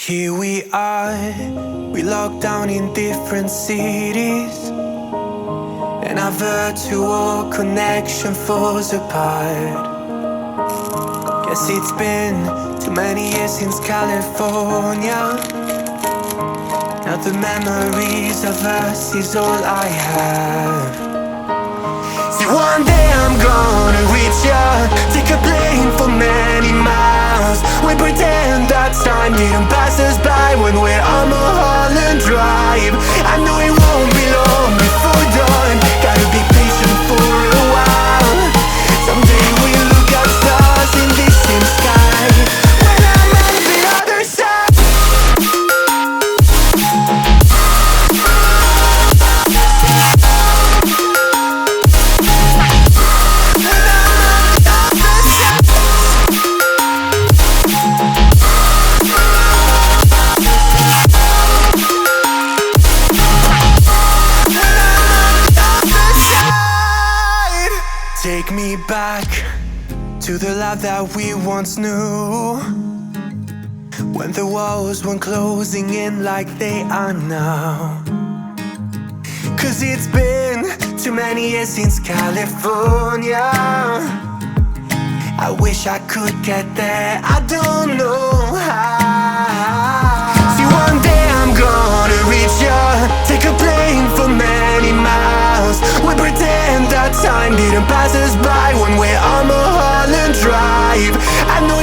Here we are, we locked down in different cities, and our virtual connection falls apart. Guess it's been too many years since California. Now the memories of us is all I have. See, one day I'm gonna reach ya, take a plane for many miles. We pretend that time didn't pass us by when we're on Mulholland Drive. I know it won't be long before dawn, gotta be patient for a while. Someday we'll look at stars in this same sky, when I'm on the other side. Take me back to the life that we once knew, when the walls weren't closing in like they are now. Cause it's been too many years since California. I wish I could get there, I don't know how. See, one day I'm gonna reach ya, take a plane for many miles. We pretend that time didn't pass us by when we're on Mulholland Drive. I know